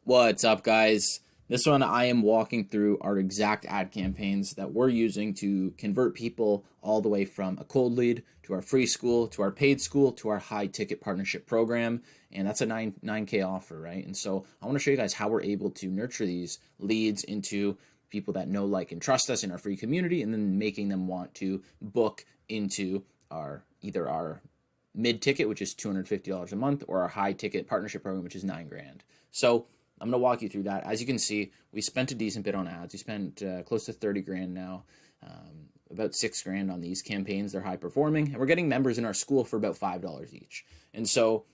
What's up, guys? This one I am walking through our exact ad campaigns that we're using to convert people all the way from a cold lead to our free school, to our paid school, to our high ticket partnership program. And that's a 9K offer, right? And so I want to show you guys how we're able to nurture these leads into people that know, like, and trust us in our free community, and then making them want to book into either our mid ticket, which is $250 a month, or our high ticket partnership program, which is $9,000. So I'm going to walk you through that. As you can see, we spent a decent bit on ads. We spent close to 30 grand now, about 6 grand on these campaigns. They're high performing, and we're getting members in our school for about $5 each. And so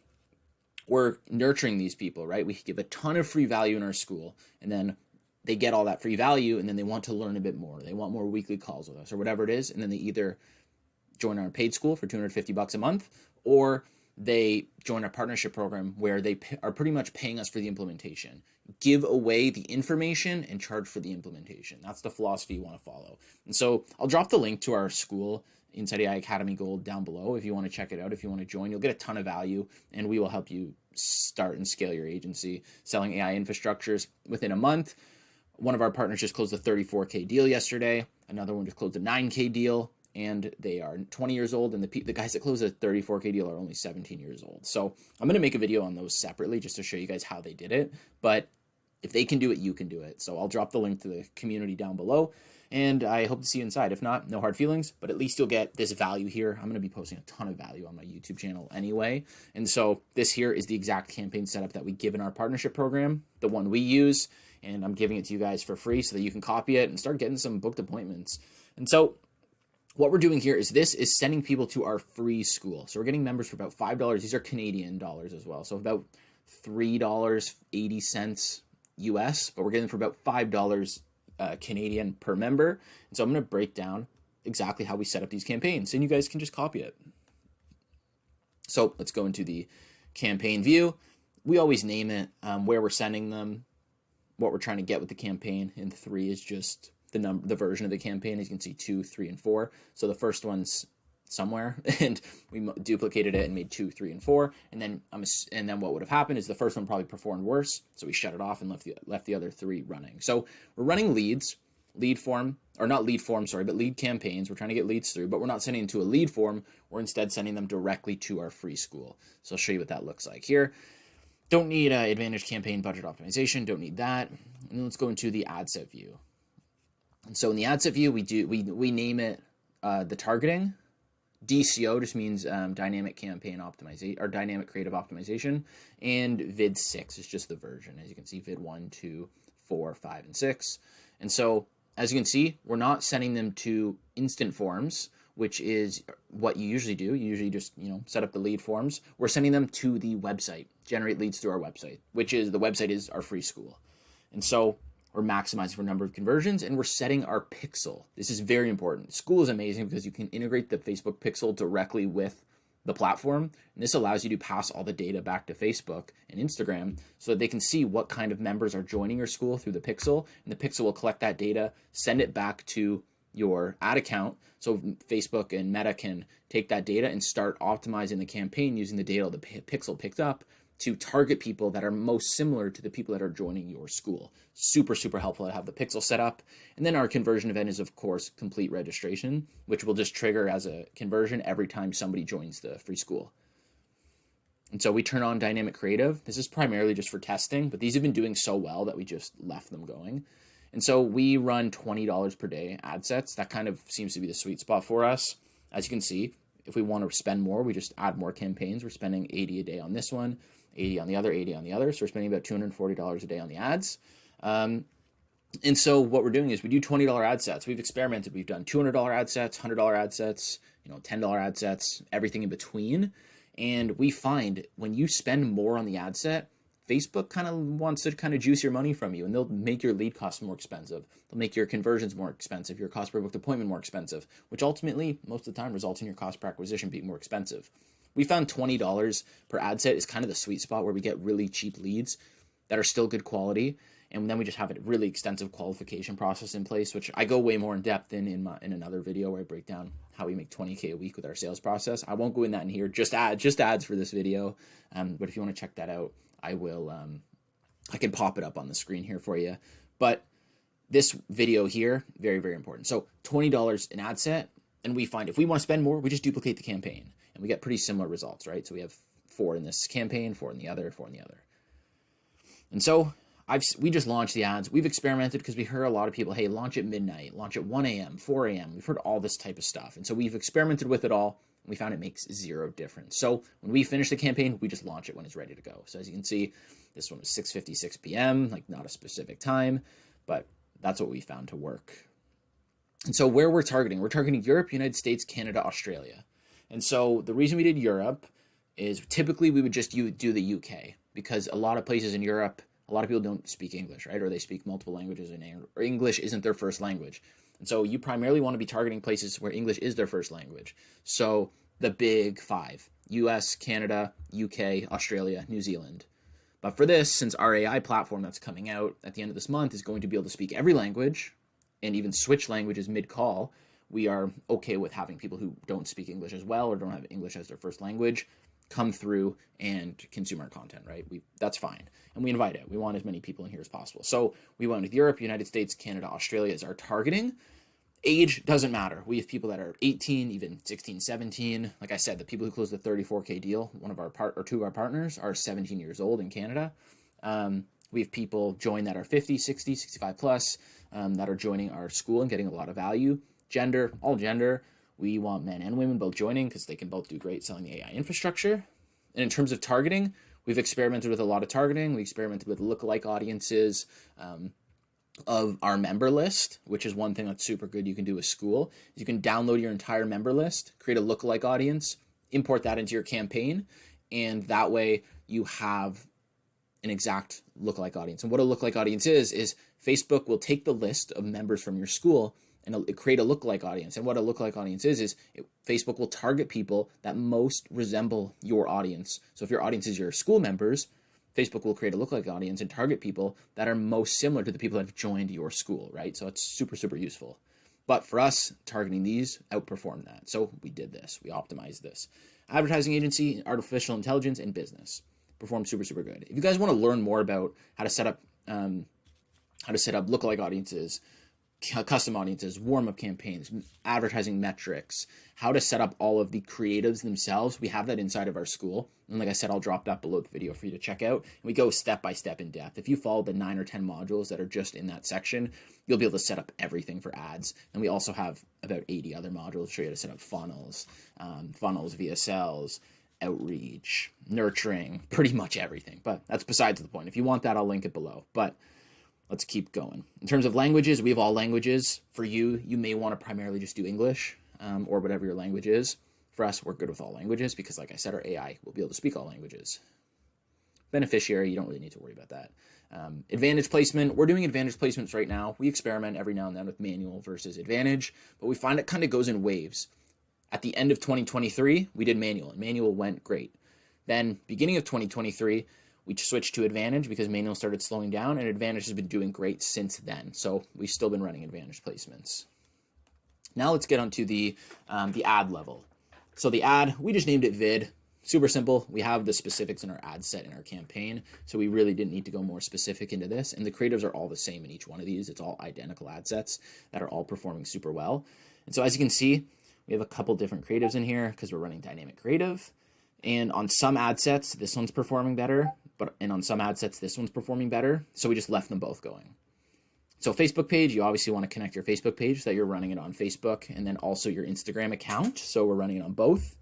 we're nurturing these people, right? We give a ton of free value in our school, and then they get all that free value, and then they want to learn a bit more. They want more weekly calls with us or whatever it is, and then they either join our paid school for $250 a month, or they join our partnership program where they are pretty much paying us for the implementation. Give away the information and charge for the implementation. That's the philosophy you want to follow. And so I'll drop the link to our school, Inside AI Academy Gold, down below if you want to check it out. If you want to join, you'll get a ton of value, and we will help you start and scale your agency selling AI infrastructures within a month. One of our partners just closed a 34K deal yesterday. Another one just closed a 9K deal. And they are 20 years old, and the guys that close a 34K deal are only 17 years old. So I'm going to make a video on those separately just to show you guys how they did it. But if they can do it, you can do it. So I'll drop the link to the community down below, and I hope to see you inside. If not, no hard feelings, but at least you'll get this value here. I'm going to be posting a ton of value on my YouTube channel anyway. And so this here is the exact campaign setup that we give in our partnership program, the one we use, and I'm giving it to you guys for free so that you can copy it and start getting some booked appointments. And so what we're doing here is this is sending people to our free school. So we're getting members for about $5. These are Canadian dollars as well. So about $3.80 US, but we're getting them for about $5 Canadian per member. And so I'm going to break down exactly how we set up these campaigns, and you guys can just copy it. So let's go into the campaign view. We always name it, where we're sending them, what we're trying to get with the campaign, and 3 is just the version of the campaign. As you can see, 2, 3, and 4. So the first one's somewhere, and we duplicated it and made 2, 3, and 4. And then what would have happened is the first one probably performed worse, so we shut it off and left the other 3 running. So we're running lead campaigns. We're trying to get leads through, but we're not sending them to a lead form. We're instead sending them directly to our free school. So I'll show you what that looks like here. Don't need advantage campaign budget optimization. Don't need that. And then let's go into the ad set view. And so in the ad set view, we name it the targeting. DCO just means dynamic campaign optimization, or dynamic creative optimization. And vid 6 is just the version. As you can see, vid 1, 2, 4, 5, and 6. And so as you can see, we're not sending them to instant forms, which is what you usually do. You usually just set up the lead forms. We're sending them to the website, generate leads through our website, the website is our free school. And so we're maximizing for number of conversions, and we're setting our pixel. This is very important. School is amazing because you can integrate the Facebook pixel directly with the platform, and this allows you to pass all the data back to Facebook and Instagram so that they can see what kind of members are joining your school through the pixel, and the pixel will collect that data, send it back to your ad account, so Facebook and Meta can take that data and start optimizing the campaign using the data the pixel picked up to target people that are most similar to the people that are joining your school. Super, super helpful to have the pixel set up. And then our conversion event is, of course, complete registration, which will just trigger as a conversion every time somebody joins the free school. And so we turn on dynamic creative. This is primarily just for testing, but these have been doing so well that we just left them going. And so we run $20 per day ad sets. That kind of seems to be the sweet spot for us. As you can see, if we want to spend more, we just add more campaigns. We're spending 80 a day on this one, 80 on the other, 80 on the other. So we're spending about $240 a day on the ads. And so what we're doing is we do $20 ad sets. We've experimented. We've done $200 ad sets, $100 ad sets, $10 ad sets, everything in between. And we find when you spend more on the ad set, Facebook kind of wants to juice your money from you, and they'll make your lead costs more expensive. They'll make your conversions more expensive, your cost per booked appointment more expensive, which ultimately, most of the time, results in your cost per acquisition being more expensive. We found $20 per ad set is kind of the sweet spot where we get really cheap leads that are still good quality, and then we just have a really extensive qualification process in place, which I go way more in depth in another video where I break down how we make 20K a week with our sales process. I won't go in that in here, just ads for this video. But if you want to check that out, I will I can pop it up on the screen here for you. But this video here, very, very important. So $20 an ad set, and we find if we want to spend more, we just duplicate the campaign, and we get pretty similar results, right? So we have 4 in this campaign, 4 in the other, 4 in the other. And so we just launched the ads. We've experimented because we heard a lot of people, hey, launch at midnight, launch at 1 a.m., 4 a.m. We've heard all this type of stuff. And so we've experimented with it all, and we found it makes zero difference. So when we finish the campaign, we just launch it when it's ready to go. So as you can see, this one was 6:56 p.m., like not a specific time, but that's what we found to work. And so where we're targeting Europe, United States, Canada, Australia. And so the reason we did Europe is typically we would just do the UK, because a lot of places in Europe, a lot of people don't speak English, right? Or they speak multiple languages, or English isn't their first language. And so you primarily want to be targeting places where English is their first language. So the big 5, US, Canada, UK, Australia, New Zealand. But for this, since our AI platform that's coming out at the end of this month is going to be able to speak every language and even switch languages mid-call, we are okay with having people who don't speak English as well or don't have English as their first language come through and consume our content, right? That's fine. And we invite it. We want as many people in here as possible. So we went with Europe, United States, Canada, Australia as our targeting. Age doesn't matter. We have people that are 18, even 16, 17. Like I said, the people who closed the 34K deal, two of our partners are 17 years old in Canada. We have people join that are 50, 60, 65 plus, that are joining our school and getting a lot of value. Gender, all gender. We want men and women both joining because they can both do great selling the AI infrastructure. And in terms of targeting, we've experimented with a lot of targeting. We experimented with lookalike audiences of our member list, which is one thing that's super good you can do with school. You can download your entire member list, create a lookalike audience, import that into your campaign, and that way you have an exact lookalike audience. And what a lookalike audience is Facebook will take the list of members from your school and create a lookalike audience. And what a lookalike audience is Facebook will target people that most resemble your audience. So if your audience is your school members, Facebook will create a lookalike audience and target people that are most similar to the people that have joined your school, right? So it's super, super useful. But for us, targeting these outperformed that. So we did this. We optimized this. Advertising agency, artificial intelligence, and business performed super, super good. If you guys want to learn more about how to set up lookalike audiences, custom audiences, warm-up campaigns, advertising metrics, how to set up all of the creatives themselves, we have that inside of our school. And like I said, I'll drop that below the video for you to check out. And we go step by step in depth. If you follow the 9 or 10 modules that are just in that section, you'll be able to set up everything for ads. And we also have about 80 other modules to show you how to set up funnels, VSLs, outreach, nurturing, pretty much everything. But that's besides the point. If you want that, I'll link it below. But let's keep going. In terms of languages, we have all languages. For you, you may want to primarily just do English or whatever your language is. For us, we're good with all languages because, like I said, our AI will be able to speak all languages. Beneficiary, you don't really need to worry about that. Advantage placement, we're doing advantage placements right now. We experiment every now and then with manual versus advantage, but we find it kind of goes in waves. At the end of 2023, we did manual, and manual went great. Then, beginning of 2023, we switched to advantage because manual started slowing down, and advantage has been doing great since then. So we've still been running advantage placements. Now let's get onto the ad level. So the ad, we just named it vid. Super simple. We have the specifics in our ad set in our campaign, so we really didn't need to go more specific into this. And the creatives are all the same in each one of these. It's all identical ad sets that are all performing super well. And so as you can see, we have a couple different creatives in here because we're running dynamic creative. And on some ad sets, this one's performing better, and on some ad sets, this one's performing better. So we just left them both going. So Facebook page, you obviously want to connect your Facebook page that you're running it on Facebook, and then also your Instagram account. So we're running it on both.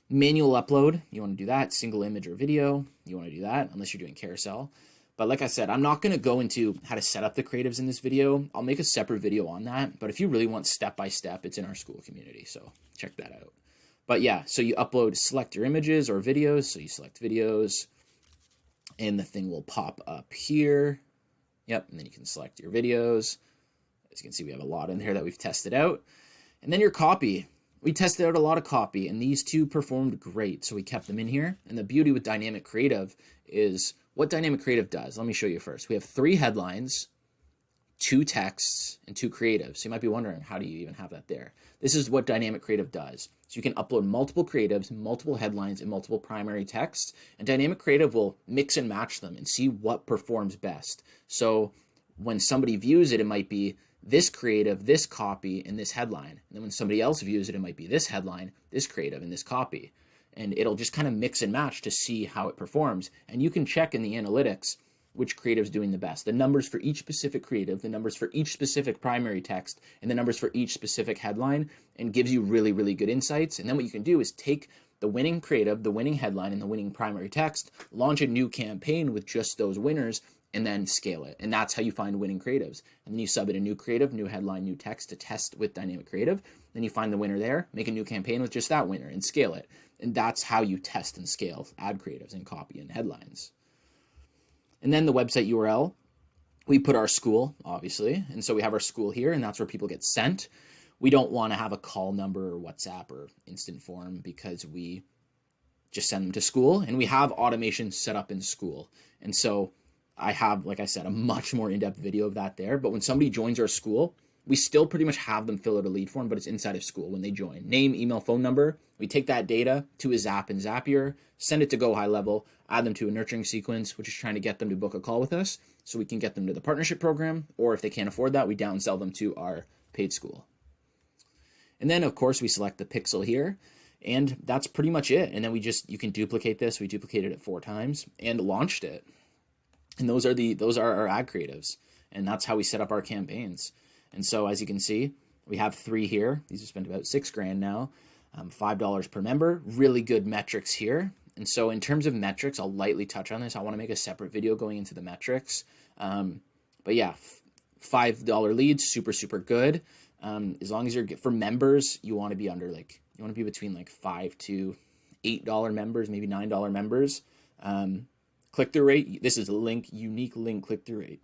Manual upload, you want to do that. Single image or video, you want to do that unless you're doing carousel. But like I said, I'm not going to go into how to set up the creatives in this video. I'll make a separate video on that. But if you really want step-by-step, it's in our school community. So check that out. But yeah, so you upload, select your images or videos. So you select videos, and the thing will pop up here. Yep, and then you can select your videos. As you can see, we have a lot in here that we've tested out. And then your copy. We tested out a lot of copy, and these two performed great, so we kept them in here. And the beauty with Dynamic Creative is what Dynamic Creative does. Let me show you first. We have 3 headlines, 2 texts and 2 creatives. So you might be wondering, how do you even have that there? This is what dynamic creative does. So you can upload multiple creatives, multiple headlines, and multiple primary texts, and dynamic creative will mix and match them and see what performs best. So when somebody views it, it might be this creative, this copy, and this headline. And then when somebody else views it, it might be this headline, this creative, and this copy. And it'll just kind of mix and match to see how it performs. And you can check in the analytics which creative's doing the best. The numbers for each specific creative, the numbers for each specific primary text, and the numbers for each specific headline, and gives you really, really good insights. And then what you can do is take the winning creative, the winning headline, and the winning primary text, launch a new campaign with just those winners, and then scale it. And that's how you find winning creatives. And then you sub in a new creative, new headline, new text to test with dynamic creative. Then you find the winner there, make a new campaign with just that winner, and scale it. And that's how you test and scale ad creatives and copy and headlines. And then the website URL, we put our school, obviously. And so we have our school here, and that's where people get sent. We don't want to have a call number or WhatsApp or instant form because we just send them to school. And we have automation set up in school. And so I have, like I said, a much more in-depth video of that there. But when somebody joins our school, we still pretty much have them fill out a lead form, but it's inside of school when they join. Name, email, phone number. We take that data to a Zap and Zapier, send it to Go High Level, add them to a nurturing sequence, which is trying to get them to book a call with us so we can get them to the partnership program. Or if they can't afford that, we downsell them to our paid school. And then, of course, we select the pixel here. And that's pretty much it. And then you can duplicate this. We duplicated it 4 times and launched it. And those are our ad creatives. And that's how we set up our campaigns. And so as you can see, we have 3 here. These have spent about $6,000 now, $5 per member, really good metrics here. And so in terms of metrics, I'll lightly touch on this. I want to make a separate video going into the metrics. But yeah, $5 leads, super, super good. As long as for members, you want to be between like $5 to $8 members, maybe $9 members. Click-through rate, this is a unique link click-through rate.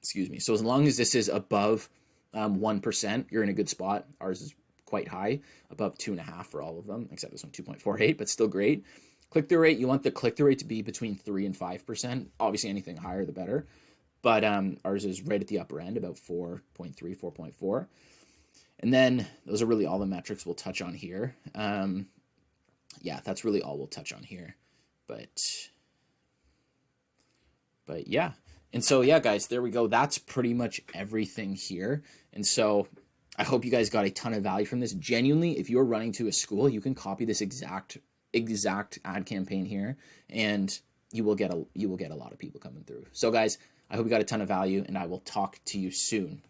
Excuse me. So as long as this is above 1%, you're in a good spot. Ours is quite high, above 2.5 for all of them, except this one 2.48, but still great. Click-through rate, you want the click-through rate to be between 3 and 5%. Obviously, anything higher, the better. But ours is right at the upper end, about 4.3, 4.4. And then those are really all the metrics we'll touch on here. Yeah, that's really all we'll touch on here. But yeah. And so, yeah, guys, there we go. That's pretty much everything here. And so I hope you guys got a ton of value from this. Genuinely, if you're running to a school, you can copy this exact ad campaign here, and you will get a lot of people coming through. So, guys, I hope you got a ton of value, and I will talk to you soon.